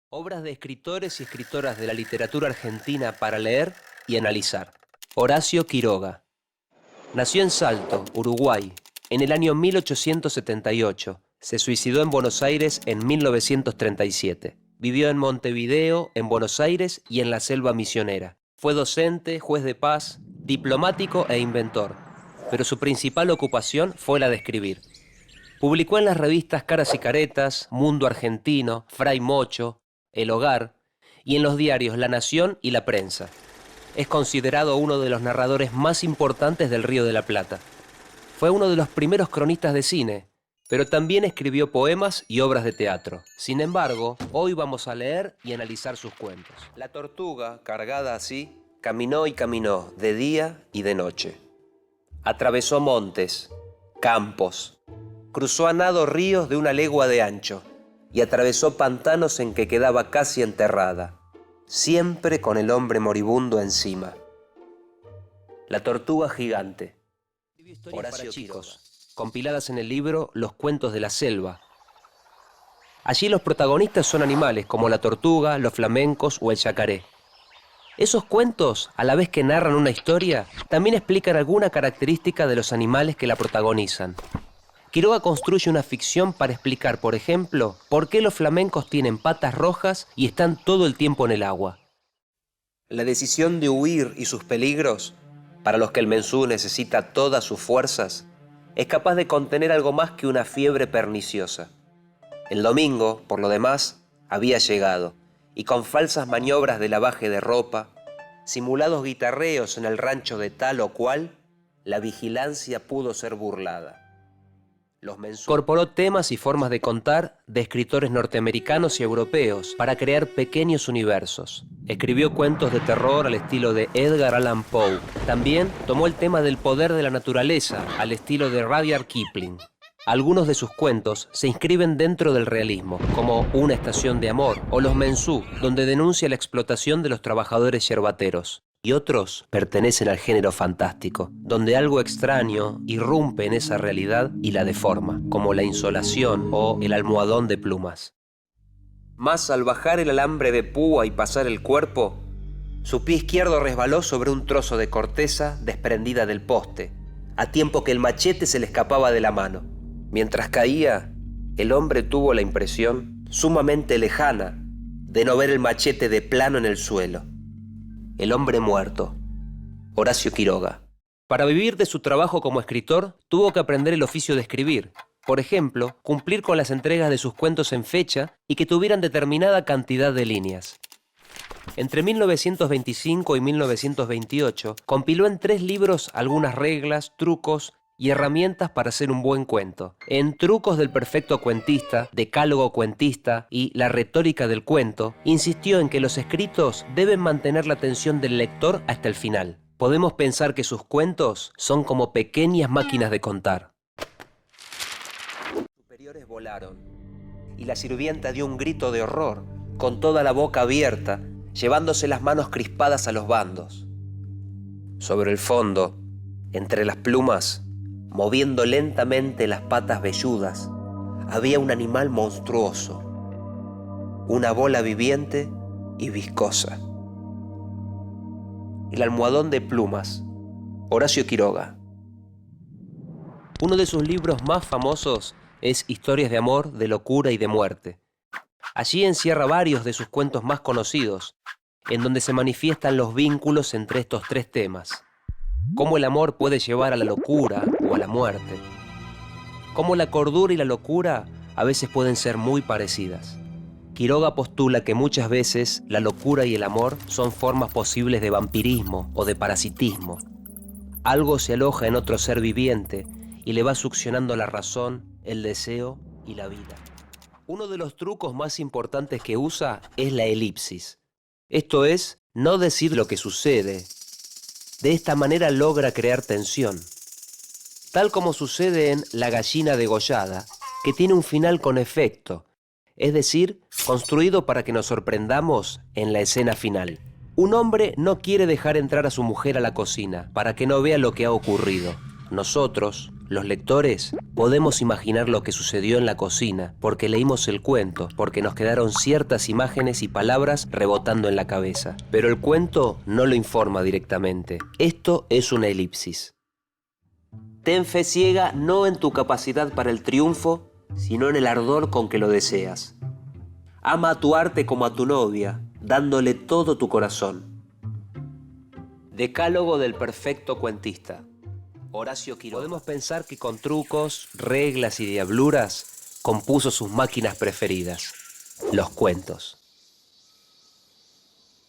Obras de escritores y escritoras de la literatura argentina para leer y analizar. Horacio Quiroga. Nació en Salto, Uruguay, en el año 1878. Se suicidó en Buenos Aires en 1937. Vivió en Montevideo, en Buenos Aires y en la selva misionera. Fue docente, juez de paz, diplomático e inventor, pero su principal ocupación fue la de escribir. Publicó en las revistas Caras y Caretas, Mundo Argentino, Fray Mocho, El Hogar, y en los diarios La Nación y La Prensa. Es considerado uno de los narradores más importantes del Río de la Plata. Fue uno de los primeros cronistas de cine, pero también escribió poemas y obras de teatro. Sin embargo, hoy vamos a leer y analizar sus cuentos. La tortuga, cargada así, caminó y caminó de día y de noche. Atravesó montes, campos, cruzó a nado ríos de una legua de ancho y atravesó pantanos en que quedaba casi enterrada, siempre con el hombre moribundo encima. La tortuga gigante. Horacio Quiroga. Compiladas en el libro Los cuentos de la selva. Allí los protagonistas son animales como la tortuga, los flamencos o el yacaré. Esos cuentos, a la vez que narran una historia, también explican alguna característica de los animales que la protagonizan. Quiroga construye una ficción para explicar, por ejemplo, por qué los flamencos tienen patas rojas y están todo el tiempo en el agua. La decisión de huir y sus peligros, para los que el mensú necesita todas sus fuerzas, es capaz de contener algo más que una fiebre perniciosa. El domingo, por lo demás, había llegado, y con falsas maniobras de lavaje de ropa, simulados guitarreos en el rancho de tal o cual, la vigilancia pudo ser burlada. Los mensú incorporó temas y formas de contar de escritores norteamericanos y europeos para crear pequeños universos. Escribió cuentos de terror al estilo de Edgar Allan Poe. También tomó el tema del poder de la naturaleza al estilo de Rudyard Kipling. Algunos de sus cuentos se inscriben dentro del realismo, como Una estación de amor o Los mensú, donde denuncia la explotación de los trabajadores yerbateros. Y otros pertenecen al género fantástico, donde algo extraño irrumpe en esa realidad y la deforma, como La insolación o El almohadón de plumas. Mas al bajar el alambre de púa y pasar el cuerpo, su pie izquierdo resbaló sobre un trozo de corteza desprendida del poste, a tiempo que el machete se le escapaba de la mano. Mientras caía, el hombre tuvo la impresión, sumamente lejana, de no ver el machete de plano en el suelo. El hombre muerto. Horacio Quiroga. Para vivir de su trabajo como escritor, tuvo que aprender el oficio de escribir. Por ejemplo, cumplir con las entregas de sus cuentos en fecha y que tuvieran determinada cantidad de líneas. Entre 1925 y 1928, compiló en 3 libros algunas reglas, trucos y herramientas para hacer un buen cuento. En Trucos del perfecto cuentista, Decálogo cuentista y La retórica del cuento, insistió en que los escritos deben mantener la atención del lector hasta el final. Podemos pensar que sus cuentos son como pequeñas máquinas de contar. Los superiores volaron, y la sirvienta dio un grito de horror, con toda la boca abierta, llevándose las manos crispadas a los bandos. Sobre el fondo, entre las plumas, moviendo lentamente las patas velludas, había un animal monstruoso, una bola viviente y viscosa. El almohadón de plumas. Horacio Quiroga. Uno de sus libros más famosos es Historias de amor, de locura y de muerte. Allí encierra varios de sus cuentos más conocidos, en donde se manifiestan los vínculos entre estos 3 temas. Cómo el amor puede llevar a la locura o a la muerte. Cómo la cordura y la locura a veces pueden ser muy parecidas. Quiroga postula que muchas veces la locura y el amor son formas posibles de vampirismo o de parasitismo. Algo se aloja en otro ser viviente y le va succionando la razón, el deseo y la vida. Uno de los trucos más importantes que usa es la elipsis. Esto es, no decir lo que sucede. De esta manera logra crear tensión. Tal como sucede en La gallina degollada, que tiene un final con efecto, es decir, construido para que nos sorprendamos en la escena final. Un hombre no quiere dejar entrar a su mujer a la cocina para que no vea lo que ha ocurrido. Nosotros, Los lectores podemos imaginar lo que sucedió en la cocina porque leímos el cuento, porque nos quedaron ciertas imágenes y palabras rebotando en la cabeza. Pero el cuento no lo informa directamente. Esto es una elipsis. Ten fe ciega no en tu capacidad para el triunfo, sino en el ardor con que lo deseas. Ama a tu arte como a tu novia, dándole todo tu corazón. Decálogo del perfecto cuentista. Horacio Quiroga. Podemos pensar que con trucos, reglas y diabluras compuso sus máquinas preferidas, los cuentos.